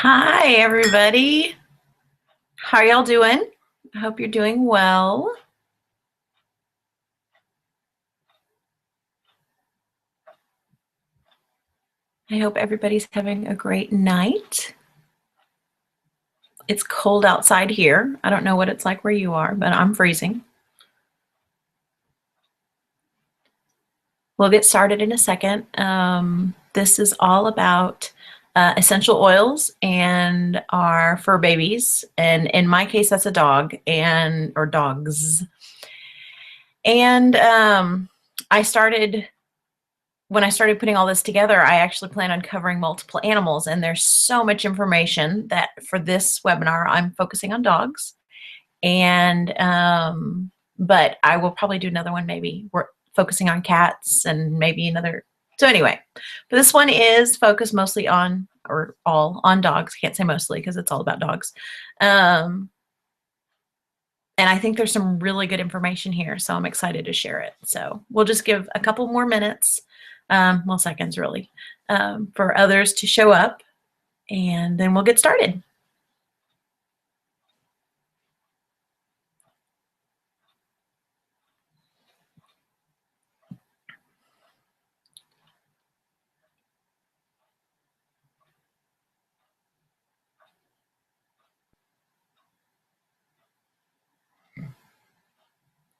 Hi, everybody. How y'all doing? I hope you're doing well. I hope everybody's having a great night. It's cold outside here. I don't know what it's like where you are, but I'm freezing. We'll get started in a second. This is all about essential oils and our fur babies. And in my case, that's a dog or dogs. And when I started putting all this together, I actually plan on covering multiple animals, and there's so much information that for this webinar, I'm focusing on dogs. And, but I will probably do another one, maybe we're focusing on cats and maybe another. So anyway, but this one is focused mostly on, or all on dogs. Can't say mostly because it's all about dogs. And I think there's some really good information here, so I'm excited to share it. So we'll just give a couple more minutes, well, seconds really, for others to show up, and then we'll get started.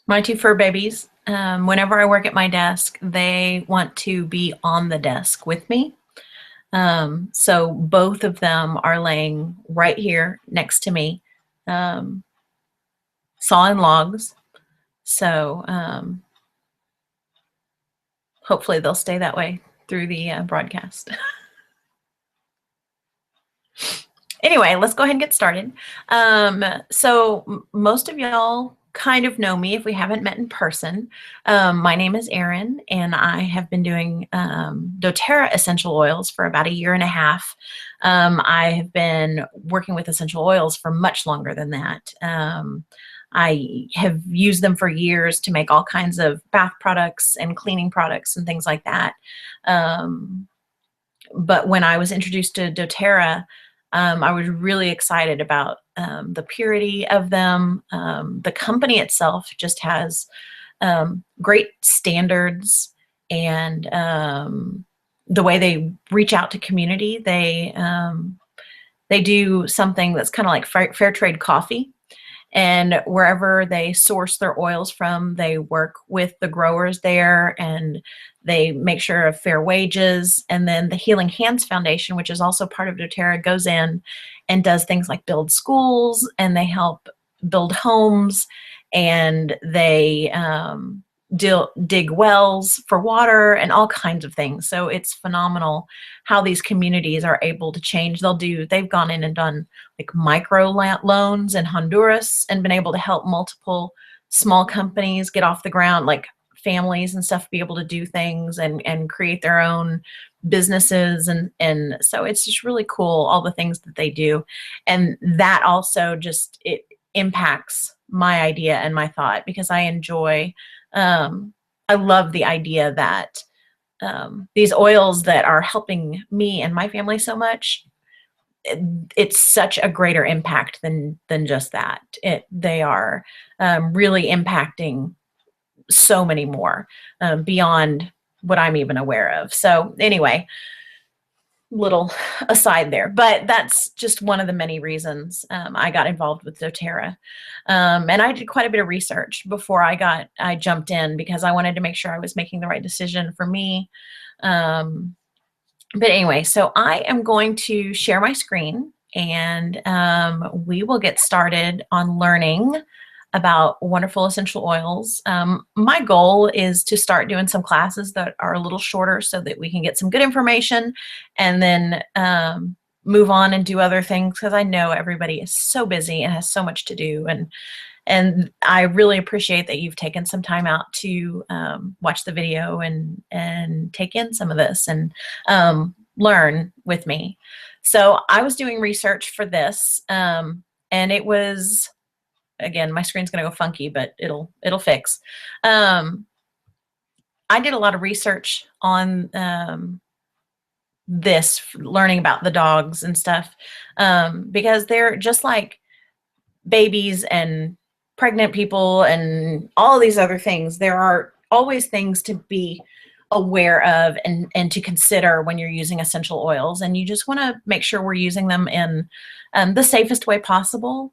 My two fur babies, whenever I work at my desk, they want to be on the desk with me. So both of them are laying right here next to me, sawing logs. So hopefully they'll stay that way through the broadcast. Anyway, let's go ahead and get started. So most of y'all kind of know me if we haven't met in person. My name is Erin, and I have been doing doTERRA essential oils for about 1.5 years. I have been working with essential oils for much longer than that. I have used them for years to make all kinds of bath products and cleaning products and things like that. But when I was introduced to doTERRA, I was really excited about the purity of them. The company itself just has great standards, and the way they reach out to community, they do something that's kind of like fair trade coffee. And wherever they source their oils from, they work with the growers there, and they make sure of fair wages. And then the Healing Hands Foundation, which is also part of doTERRA, goes in and does things like build schools, and they help build homes, and they dig wells for water and all kinds of things. So it's phenomenal how these communities are able to change. They've gone in and done like micro loans in Honduras and been able to help multiple small companies get off the ground, like families and stuff, be able to do things and create their own businesses. And so it's just really cool, all the things that they do. And that also just, it impacts my idea and my thought, because I enjoy, I love the idea that these oils that are helping me and my family so much, it's such a greater impact than just that. They are really impacting so many more beyond what I'm even aware of. So anyway, little aside there, but that's just one of the many reasons I got involved with doTERRA. And I did quite a bit of research before I jumped in, because I wanted to make sure I was making the right decision for me. But anyway, so I am going to share my screen, and we will get started on learning about wonderful essential oils. My goal is to start doing some classes that are a little shorter so that we can get some good information, and then move on and do other things, because I know everybody is so busy and has so much to do. And I really appreciate that you've taken some time out to watch the video and take in some of this and learn with me. So I was doing research for this, and it was, again, my screen's gonna go funky, but it'll fix. I did a lot of research on this, learning about the dogs and stuff, because they're just like babies and pregnant people and all of these other things. There are always things to be aware of and to consider when you're using essential oils, and you just want to make sure we're using them in the safest way possible.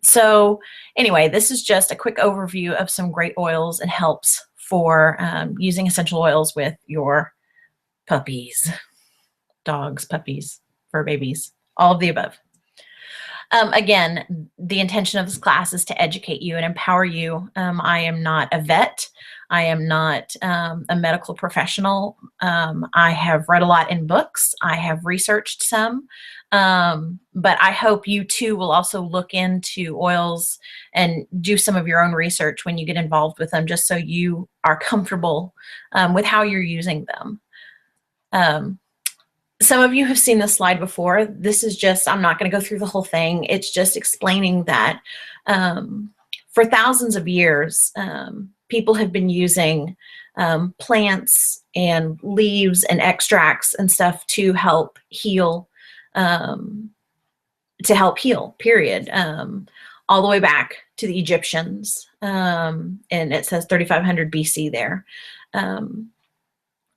So anyway, this is just a quick overview of some great oils and helps for using essential oils with your puppies, dogs, puppies, fur babies, all of the above. Again, the intention of this class is to educate you and empower you. I am not a vet. I am not a medical professional. I have read a lot in books. I have researched some. But I hope you too will also look into oils and do some of your own research when you get involved with them, just so you are comfortable with how you're using them. Some of you have seen this slide before. This is just, I'm not going to go through the whole thing. It's just explaining that for thousands of years, people have been using plants and leaves and extracts and stuff to help heal, period. All the way back to the Egyptians. And it says 3500 BC there.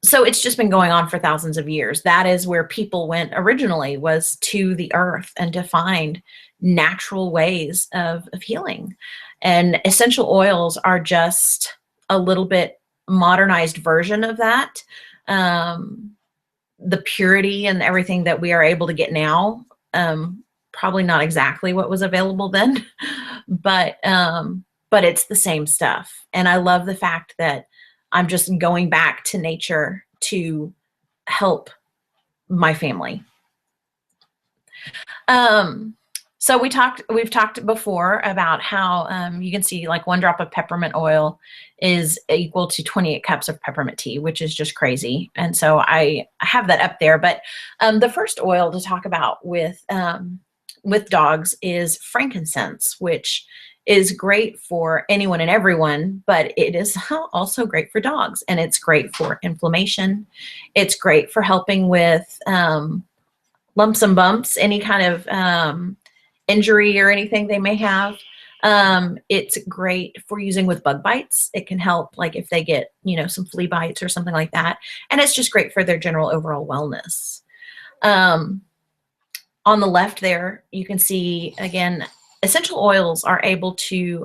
So it's just been going on for thousands of years. That is where people went originally, was to the earth and to find natural ways of healing. And essential oils are just a little bit modernized version of that. The purity and everything that we are able to get now, probably not exactly what was available then, but it's the same stuff. And I love the fact that I'm just going back to nature to help my family. So we've talked before about how you can see like 1 drop of peppermint oil is equal to 28 cups of peppermint tea, which is just crazy. And so I have that up there. But the first oil to talk about with dogs is frankincense, which is great for anyone and everyone, but it is also great for dogs, and it's great for inflammation. It's great for helping with lumps and bumps, any kind of injury or anything they may have. It's great for using with bug bites. It can help, like if they get, some flea bites or something like that. And it's just great for their general overall wellness. On the left there, you can see, again, essential oils are able to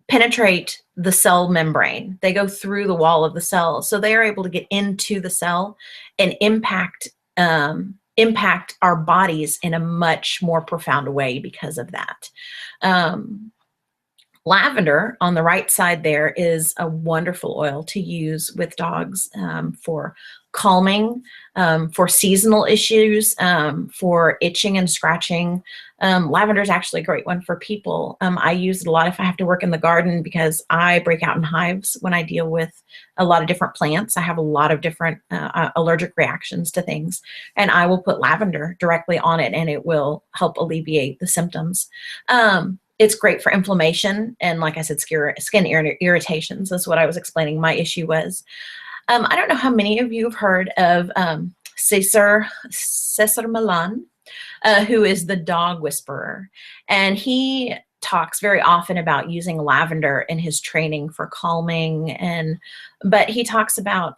penetrate the cell membrane. They go through the wall of the cell. So they are able to get into the cell and impact our bodies in a much more profound way because of that. Lavender on the right side there is a wonderful oil to use with dogs for calming, for seasonal issues, for itching and scratching. Lavender is actually a great one for people. I use it a lot if I have to work in the garden, because I break out in hives when I deal with a lot of different plants. I have a lot of different allergic reactions to things, and I will put lavender directly on it, and it will help alleviate the symptoms. It's great for inflammation, and like I said, skin irritations is what I was explaining my issue was. I don't know how many of you have heard of Cesar Millan, who is the dog whisperer. And he talks very often about using lavender in his training for calming, but he talks about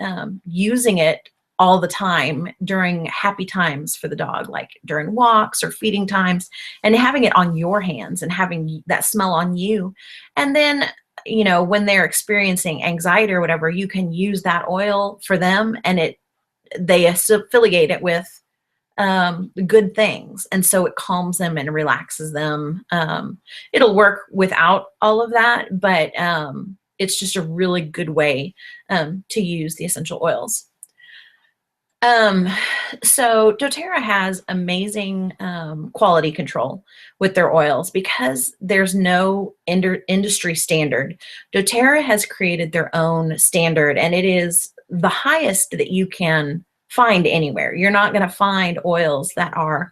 using it all the time during happy times for the dog, like during walks or feeding times, and having it on your hands and having that smell on you. And then, when they're experiencing anxiety or whatever, you can use that oil for them, and they affiliate it with good things. And so it calms them and relaxes them. It'll work without all of that, but it's just a really good way to use the essential oils. So doTERRA has amazing quality control with their oils because there's no industry standard. doTERRA has created their own standard, and it is the highest that you can find anywhere. You're not going to find oils that are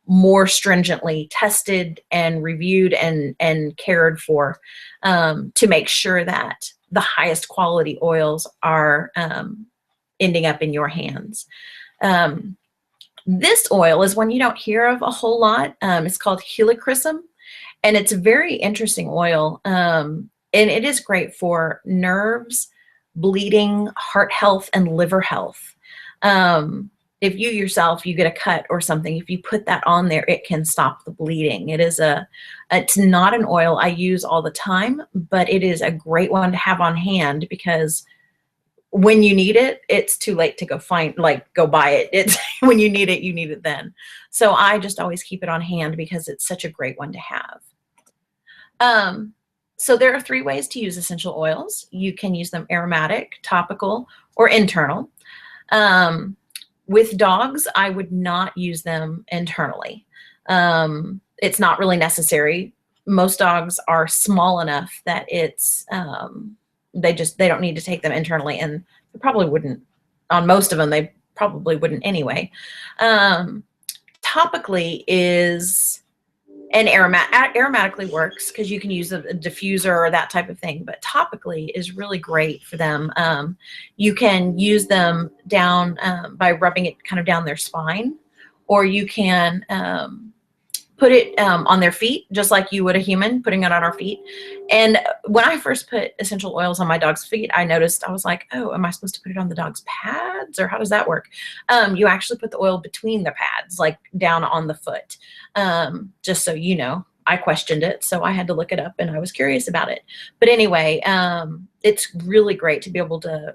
more stringently tested and reviewed and cared for to make sure that the highest quality oils are ending up in your hands. This oil is one you don't hear of a whole lot. It's called helichrysum, and it's a very interesting oil. And it is great for nerves, bleeding, heart health, and liver health. If you yourself, you get a cut or something, if you put that on there, it can stop the bleeding. It's not an oil I use all the time, but it is a great one to have on hand, because when you need it, it's too late to go buy it. It's when you need it then. So I just always keep it on hand because it's such a great one to have. So there are 3 ways to use essential oils. You can use them aromatic, topical, or internal. With dogs, I would not use them internally. It's not really necessary. Most dogs are small enough that they don't need to take them internally, and they probably wouldn't, on most of them, they probably wouldn't anyway. Topically is, and aromatically works because you can use a diffuser or that type of thing, but topically is really great for them. You can use them down by rubbing it kind of down their spine, or you can put it on their feet, just like you would a human, putting it on our feet. And when I first put essential oils on my dog's feet, I noticed, I was like, oh, am I supposed to put it on the dog's pads, or how does that work? You actually put the oil between the pads, like down on the foot. Just so you know, I questioned it, so I had to look it up, and I was curious about it. But anyway, it's really great to be able to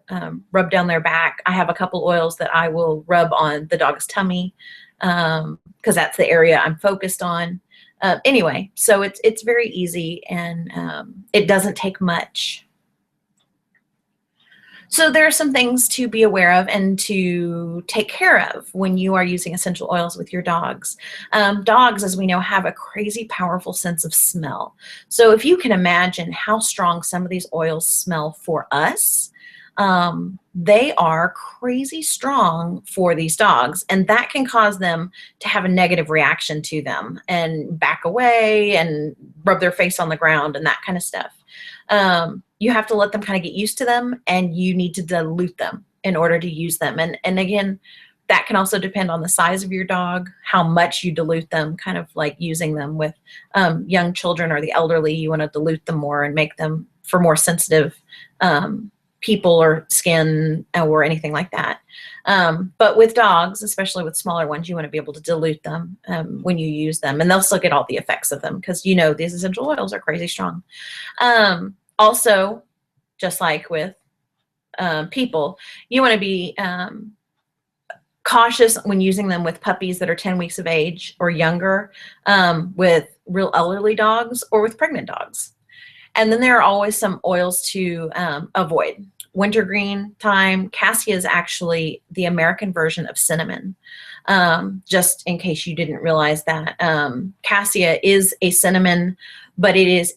rub down their back. I have a couple oils that I will rub on the dog's tummy, because that's the area I'm focused on. Anyway, so it's very easy, and it doesn't take much. So there are some things to be aware of and to take care of when you are using essential oils with your dogs. Dogs, as we know, have a crazy powerful sense of smell. So if you can imagine how strong some of these oils smell for us, they are crazy strong for these dogs, and that can cause them to have a negative reaction to them and back away and rub their face on the ground and that kind of stuff. You have to let them kind of get used to them, and you need to dilute them in order to use them. And again, that can also depend on the size of your dog, how much you dilute them, kind of like using them with young children or the elderly. You want to dilute them more and make them for more sensitive people or skin or anything like that. But with dogs, especially with smaller ones, you want to be able to dilute them when you use them, and they'll still get all the effects of them, because you know these essential oils are crazy strong. Also, just like with people, you want to be cautious when using them with puppies that are 10 weeks of age or younger, with real elderly dogs, or with pregnant dogs. And then there are always some oils to avoid. Wintergreen, thyme, cassia is actually the American version of cinnamon. Just in case you didn't realize that. Cassia is a cinnamon, but it is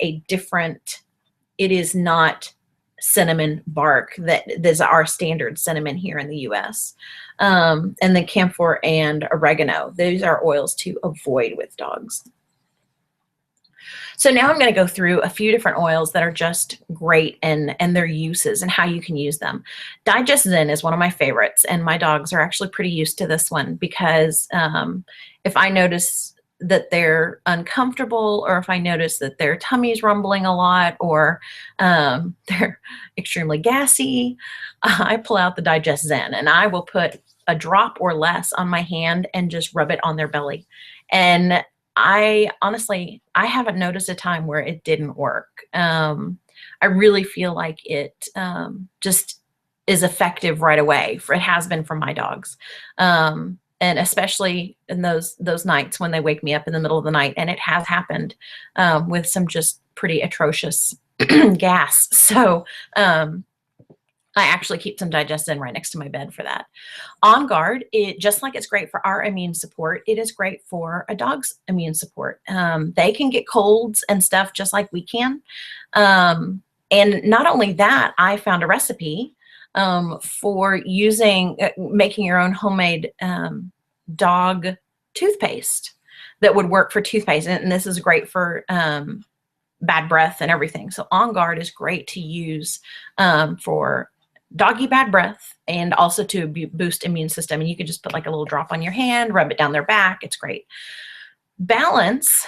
it is not cinnamon bark that is our standard cinnamon here in the US. And then camphor and oregano, those are oils to avoid with dogs. So now I'm going to go through a few different oils that are just great, and their uses and how you can use them. Digest Zen is one of my favorites, and my dogs are actually pretty used to this one, because if I notice that they're uncomfortable, or if I notice that their tummy's rumbling a lot, or they're extremely gassy, I pull out the Digest Zen, and I will put a drop or less on my hand and just rub it on their belly. And I honestly haven't noticed a time where it didn't work. I really feel like it just is effective right away. It has been for my dogs. And especially in those nights when they wake me up in the middle of the night, and it has happened with some just pretty atrocious gas. So I actually keep some Digest Zen right next to my bed for that. On Guard, just like it's great for our immune support, it is great for a dog's immune support. They can get colds and stuff just like we can. And not only that, I found a recipe for making your own homemade dog toothpaste that would work for toothpaste. And this is great for bad breath and everything. So On Guard is great to use for doggy bad breath and also to boost immune system. And you can just put like a little drop on your hand, rub it down their back. It's great. Balance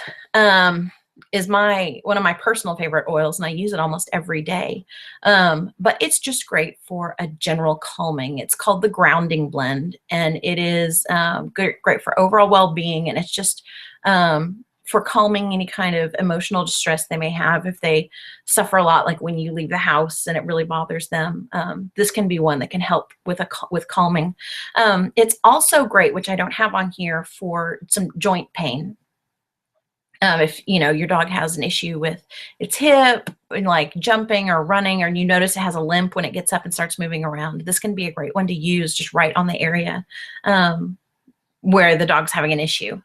is one of my personal favorite oils, and I use it almost every day. But it's just great for a general calming. It's called the Grounding Blend, and it is great for overall well-being, and it's just for calming any kind of emotional distress they may have if they suffer a lot, like when you leave the house and it really bothers them. This can be one that can help with calming. It's also great, which I don't have on here, for some joint pain. If your dog has an issue with its hip and like jumping or running, or you notice it has a limp when it gets up and starts moving around, this can be a great one to use just right on the area where the dog's having an issue.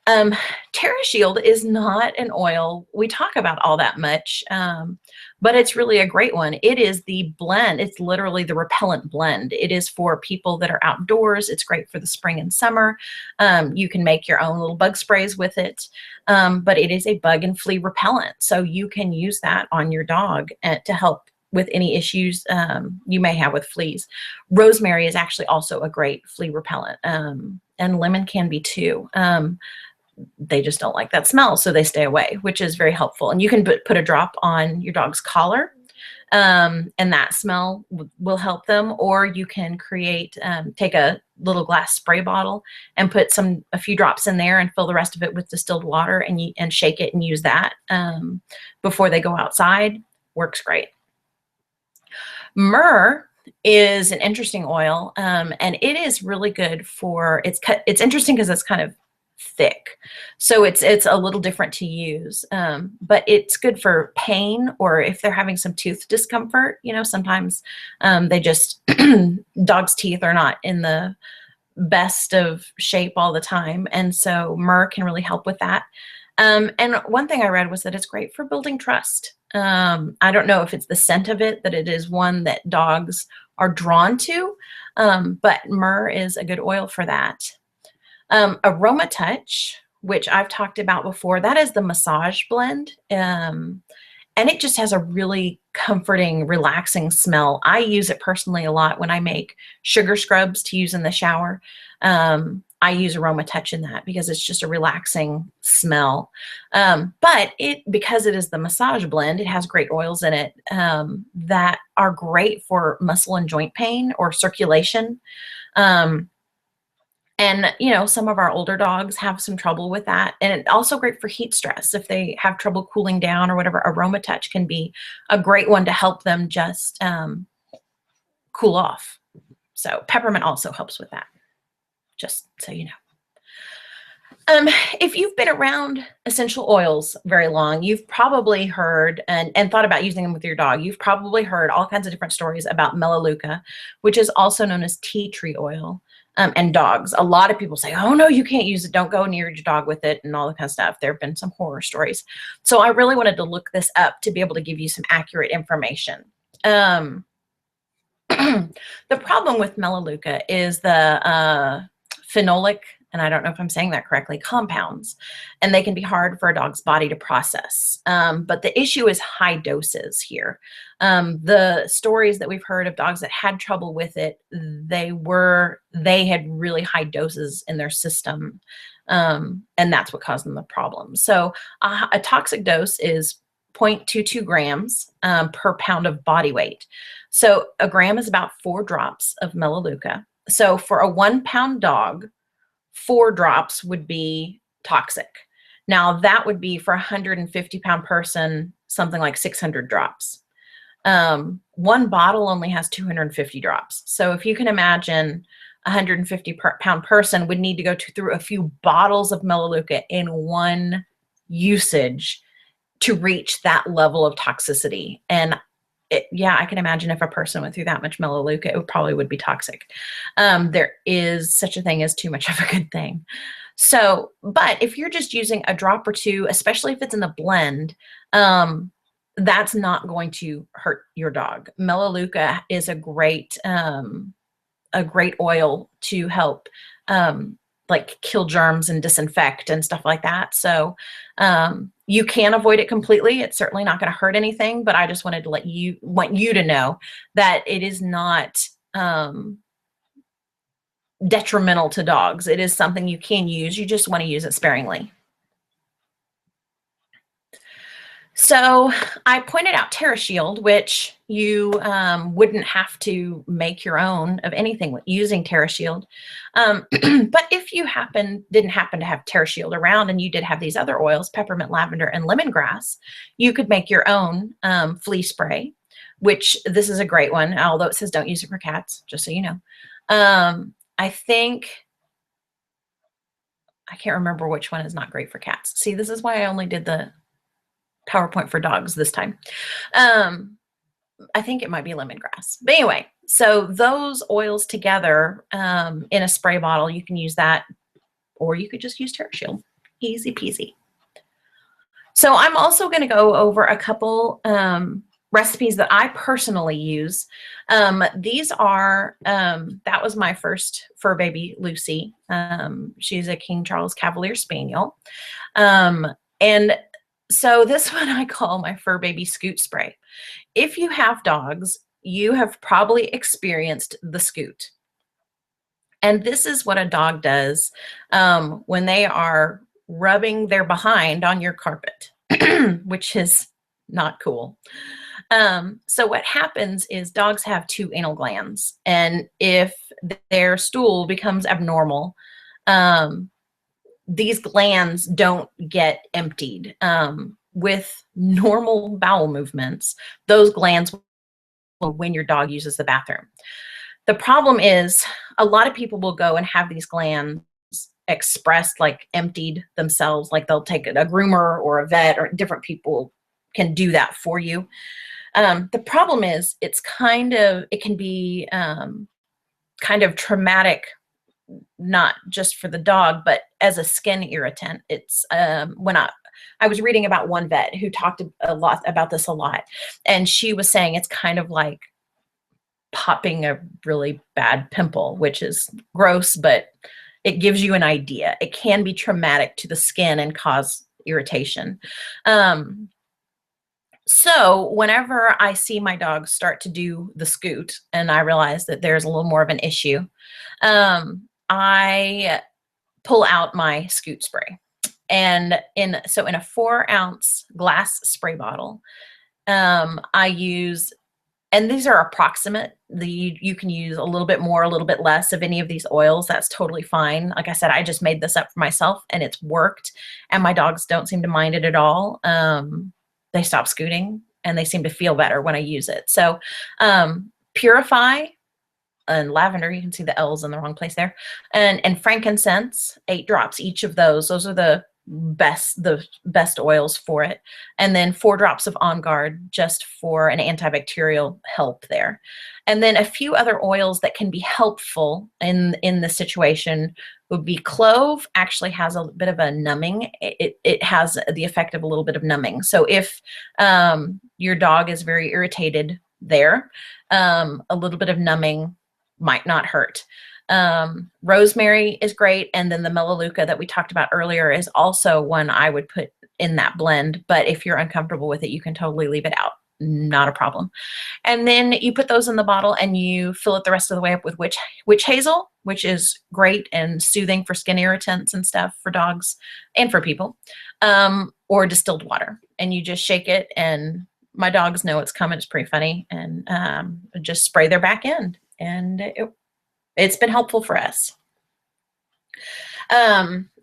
TerraShield is not an oil we talk about all that much, but it's really a great one. It is the blend. It's literally the repellent blend. It is for people that are outdoors. It's great for the spring and summer. You can make your own little bug sprays with it, but it is a bug and flea repellent. So you can use that on your dog to help with any issues you may have with fleas. Rosemary is actually also a great flea repellent, and lemon can be too. They just don't like that smell, so they stay away, which is very helpful. And you can put a drop on your dog's collar, and that smell will help them. Or you can take a little glass spray bottle and put a few drops in there and fill the rest of it with distilled water, and shake it and use that before they go outside. Works great. Myrrh is an interesting oil, and it is really good for, it's interesting because it's kind of thick, so it's a little different to use, but it's good for pain, or if they're having some tooth discomfort. Sometimes they just dogs' teeth are not in the best of shape all the time, and so myrrh can really help with that. And one thing I read was that it's great for building trust. I don't know if it's the scent of it, that it is one that dogs are drawn to, but myrrh is a good oil for that. Aroma Touch, which I've talked about before, that is the massage blend. And it just has a really comforting, relaxing smell. I use it personally a lot when I make sugar scrubs to use in the shower. I use Aroma Touch in that because it's just a relaxing smell. But because it is the massage blend, it has great oils in it that are great for muscle and joint pain or circulation. And, some of our older dogs have some trouble with that. And it's also great for heat stress. If they have trouble cooling down or whatever, Aroma Touch can be a great one to help them just cool off. So peppermint also helps with that, just so you know. If you've been around essential oils very long, you've probably heard and thought about using them with your dog. You've probably heard all kinds of different stories about Melaleuca, which is also known as tea tree oil. And dogs. A lot of people say, oh no, you can't use it. Don't go near your dog with it and all that kind of stuff. There have been some horror stories. So I really wanted to look this up to be able to give you some accurate information. The problem with Melaleuca is the phenolic, and I don't know if I'm saying that correctly, compounds, and they can be hard for a dog's body to process. But the issue is high doses here. The stories that we've heard of dogs that had trouble with it, they had really high doses in their system, and that's what caused them the problem. So a toxic dose is 0.22 grams per pound of body weight. So a gram is about 4 drops of Melaleuca. So for a 1 pound dog, 4 drops would be toxic. Now that would be for a 150-pound person, something like 600 drops. 1 bottle only has 250 drops. So if you can imagine, a 150-pound person would need to go through a few bottles of Melaleuca in one usage to reach that level of toxicity. And I can imagine if a person went through that much Melaleuca, it probably would be toxic. There is such a thing as too much of a good thing. So, but if you're just using a drop or two, especially if it's in the blend, that's not going to hurt your dog. Melaleuca is a great oil to help like kill germs and disinfect and stuff like that. So you can avoid it completely. It's certainly not going to hurt anything, but I just wanted to want you to know that it is not detrimental to dogs. It is something you can use. You just want to use it sparingly. So I pointed out TerraShield, which you wouldn't have to make your own of anything using TerraShield. But if you didn't happen to have TerraShield around and you did have these other oils, peppermint, lavender, and lemongrass, you could make your own flea spray, which this is a great one, although it says don't use it for cats, just so you know. I think, I can't remember which one is not great for cats. See, this is why I only did the PowerPoint for dogs this time. I think it might be lemongrass. But anyway, so those oils together in a spray bottle, you can use that, or you could just use TerraShield. Easy peasy. So I'm also going to go over a couple recipes that I personally use. These are, that was my first fur baby, Lucy. She's a King Charles Cavalier Spaniel. And so this one I call my fur baby scoot spray. If you have dogs, you have probably experienced the scoot. And this is what a dog does when they are rubbing their behind on your carpet, which is not cool. So what happens is dogs have 2 anal glands, and if their stool becomes abnormal, these glands don't get emptied. With normal bowel movements, those glands will when your dog uses the bathroom. The problem is a lot of people will go and have these glands expressed, like emptied themselves, like they'll take a groomer or a vet, or different people can do that for you. The problem is it can be kind of traumatic, not just for the dog, but as a skin irritant. It's when I was reading about one vet who talked a lot about this a lot, and she was saying it's kind of like popping a really bad pimple, which is gross, but it gives you an idea. It can be traumatic to the skin and cause irritation. So whenever I see my dog start to do the scoot and I realize that there's a little more of an issue, I pull out my scoot spray. And in a 4-ounce glass spray bottle, I use, and these are approximate, you can use a little bit more, a little bit less of any of these oils. That's totally fine. Like I said, I just made this up for myself and it's worked, and my dogs don't seem to mind it at all. They stop scooting and they seem to feel better when I use it. So Purify and lavender, you can see the L's in the wrong place there, and frankincense, 8 drops each of those. Those are the best oils for it. And then 4 drops of On Guard, just for an antibacterial help there. And then a few other oils that can be helpful in this situation would be clove. Actually has a bit of a numbing. It has the effect of a little bit of numbing. So if your dog is very irritated there, a little bit of numbing might not hurt. Rosemary is great, and then the Melaleuca that we talked about earlier is also one I would put in that blend, but if you're uncomfortable with it, you can totally leave it out. Not a problem. And then you put those in the bottle and you fill it the rest of the way up with witch hazel, which is great and soothing for skin irritants and stuff for dogs and for people, or distilled water. And you just shake it, and my dogs know it's coming. It's pretty funny, and just spray their back end, and it's been helpful for us.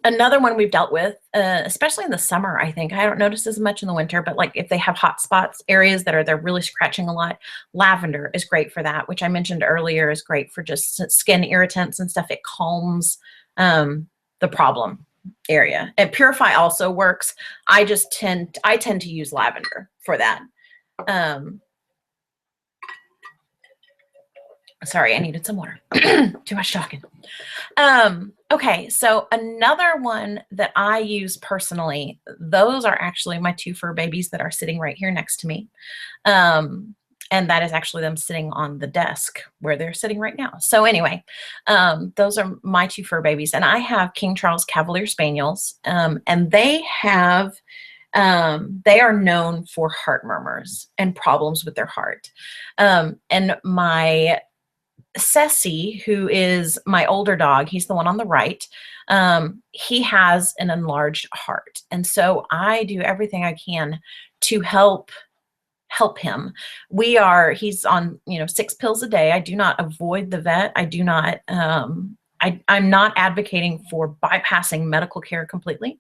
Another one we've dealt with, especially in the summer, I think. I don't notice as much in the winter, but like if they have hot spots, areas that they're really scratching a lot, lavender is great for that, which I mentioned earlier is great for just skin irritants and stuff. It calms the problem area. And Purify also works. I tend to use lavender for that. Sorry, I needed some water. Too much talking. Okay, so another one that I use personally, those are actually my 2 fur babies that are sitting right here next to me. And that is actually them sitting on the desk where they're sitting right now. So anyway, those are my two fur babies. And I have King Charles Cavalier Spaniels, and they are known for heart murmurs and problems with their heart. And my Ceci, who is my older dog, he's the one on the right, he has an enlarged heart. And so I do everything I can to help him. He's on, 6 pills a day. I do not avoid the vet. I do not, I'm not advocating for bypassing medical care completely.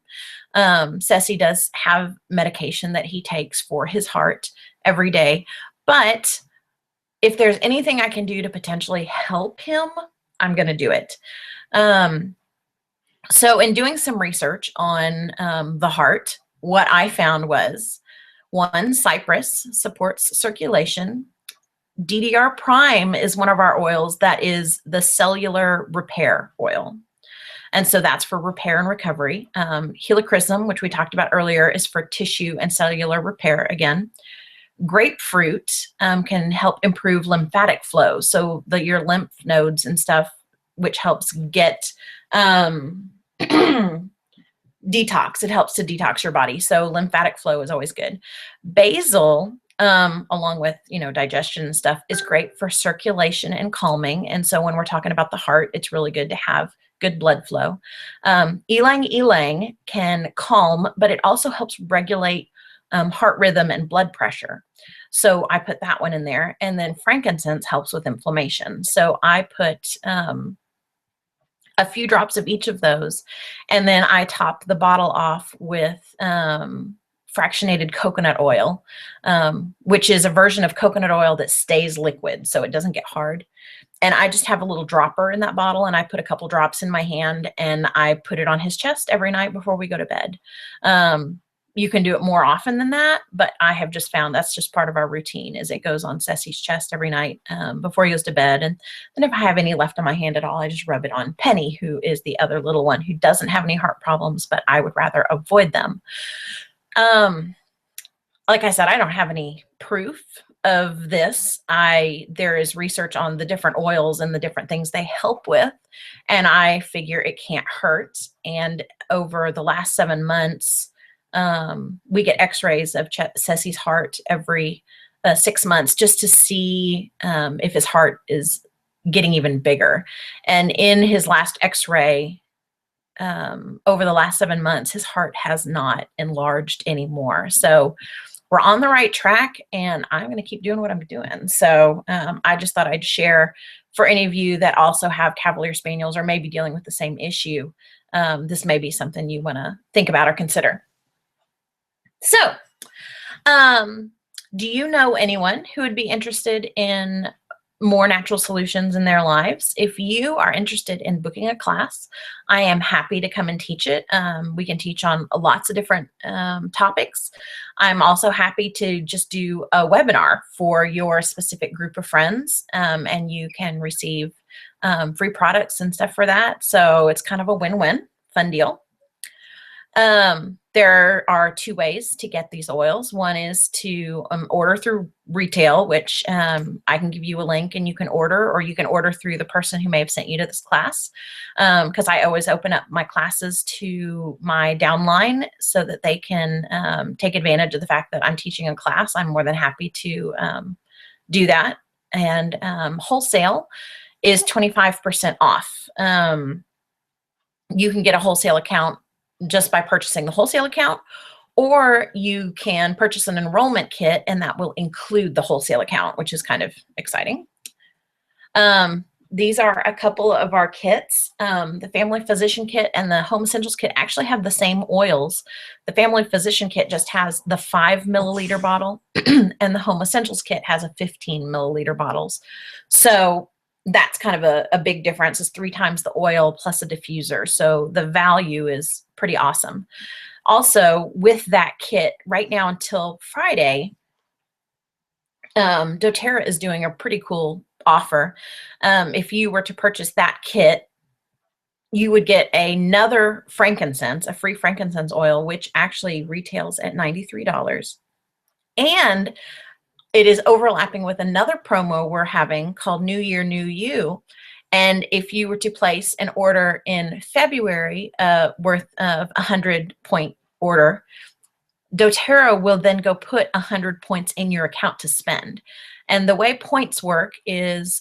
Ceci does have medication that he takes for his heart every day, but if there's anything I can do to potentially help him, I'm going to do it. So in doing some research on the heart, what I found was, one, cypress supports circulation. DDR Prime is one of our oils that is the cellular repair oil. And so that's for repair and recovery. Helichrysum, which we talked about earlier, is for tissue and cellular repair again. Grapefruit can help improve lymphatic flow. So your lymph nodes and stuff, which helps get detox. It helps to detox your body. So lymphatic flow is always good. Basil, along with, digestion and stuff, is great for circulation and calming. And so when we're talking about the heart, it's really good to have good blood flow. Ylang ylang can calm, but it also helps regulate heart rhythm and blood pressure. So I put that one in there. And then frankincense helps with inflammation. So I put a few drops of each of those. And then I top the bottle off with fractionated coconut oil, which is a version of coconut oil that stays liquid, so it doesn't get hard. And I just have a little dropper in that bottle, and I put a couple drops in my hand, and I put it on his chest every night before we go to bed. You can do it more often than that, but I have just found that's just part of our routine, is it goes on Ceci's chest every night before he goes to bed. And then if I have any left on my hand at all, I just rub it on Penny, who is the other little one who doesn't have any heart problems, but I would rather avoid them. Like I said, I don't have any proof of this. There is research on the different oils and the different things they help with, and I figure it can't hurt. And over the last 7 months, we get x-rays of Ceci's heart every 6 months just to see if his heart is getting even bigger. And in his last x-ray, over the last 7 months, his heart has not enlarged anymore. So we're on the right track, and I'm going to keep doing what I'm doing. So I just thought I'd share for any of you that also have Cavalier Spaniels or maybe dealing with the same issue. This may be something you want to think about or consider. So, do you know anyone who would be interested in more natural solutions in their lives? If you are interested in booking a class, I am happy to come and teach it. We can teach on lots of different topics. I'm also happy to just do a webinar for your specific group of friends, and you can receive free products and stuff for that. So it's kind of a win-win, fun deal. There are 2 ways to get these oils. One is to order through retail, which I can give you a link and you can order, or you can order through the person who may have sent you to this class, because I always open up my classes to my downline so that they can take advantage of the fact that I'm teaching a class. I'm more than happy to do that. And wholesale is 25% off. You can get a wholesale account just by purchasing the wholesale account, or you can purchase an enrollment kit and that will include the wholesale account, which is kind of exciting. These are a couple of our kits. The Family Physician Kit and the Home Essentials Kit actually have the same oils. The Family Physician Kit just has the 5 milliliter bottle and the Home Essentials Kit has a 15 milliliter bottles. So that's kind of a big difference. It's 3 times the oil plus a diffuser. So the value is pretty awesome. Also, with that kit, right now until Friday, doTERRA is doing a pretty cool offer. If you were to purchase that kit, you would get another frankincense, a free frankincense oil, which actually retails at $93. And it is overlapping with another promo we're having called New Year, New You. And if you were to place an order in February worth of 100-point order, doTERRA will then go put 100 points in your account to spend. And the way points work is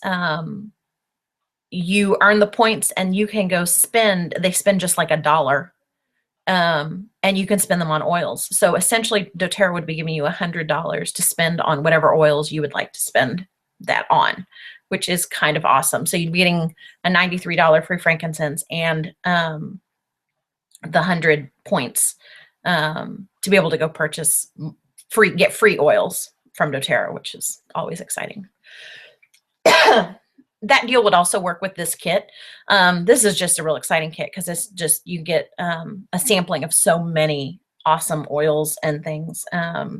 you earn the points and you can go spend, they spend just like $1. And you can spend them on oils. So essentially doTERRA would be giving you $100 to spend on whatever oils you would like to spend that on, which is kind of awesome. So you'd be getting a $93 free frankincense and the 100 points to be able to go purchase get free oils from doTERRA, which is always exciting. That deal would also work with this kit. This is just a real exciting kit because it's just, you get a sampling of so many awesome oils and things.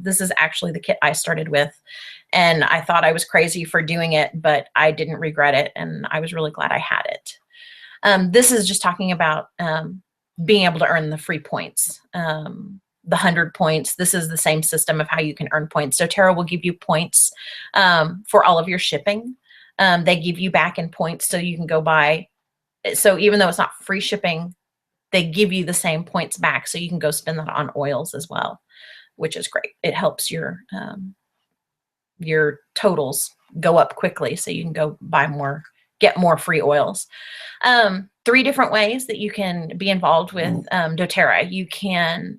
This is actually the kit I started with, and I thought I was crazy for doing it, but I didn't regret it, and I was really glad I had it. This is just talking about being able to earn the free points. The 100 points. This is the same system of how you can earn points. doTERRA will give you points for all of your shipping. They give you back in points so you can go buy. So even though it's not free shipping, they give you the same points back so you can go spend that on oils as well, which is great. It helps your totals go up quickly so you can go buy more, get more free oils. 3 different ways that you can be involved with doTERRA. You can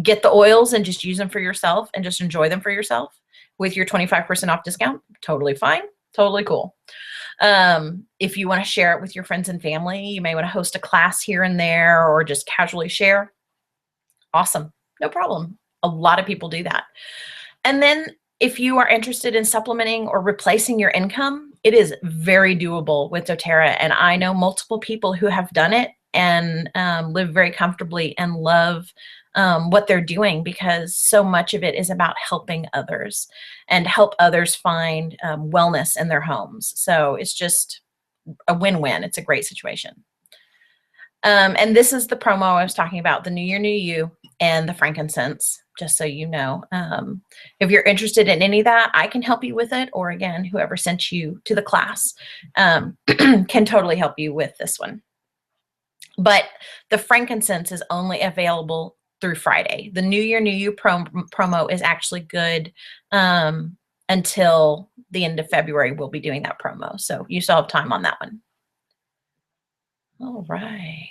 get the oils and just use them for yourself and just enjoy them for yourself with your 25% off discount. Totally fine. Totally cool. If you want to share it with your friends and family, you may want to host a class here and there or just casually share. Awesome. No problem. A lot of people do that. And then if you are interested in supplementing or replacing your income, it is very doable with doTERRA. And I know multiple people who have done it and live very comfortably and love what they're doing, because so much of it is about helping others and help others find wellness in their homes. So it's just a win-win. It's a great situation. And this is the promo I was talking about, the New Year, New You and the frankincense, just so you know. If you're interested in any of that, I can help you with it. Or again, whoever sent you to the class can totally help you with this one. But the frankincense is only available through Friday. The New Year, New You promo is actually good until the end of February. We'll be doing that promo. So you still have time on that one. All right.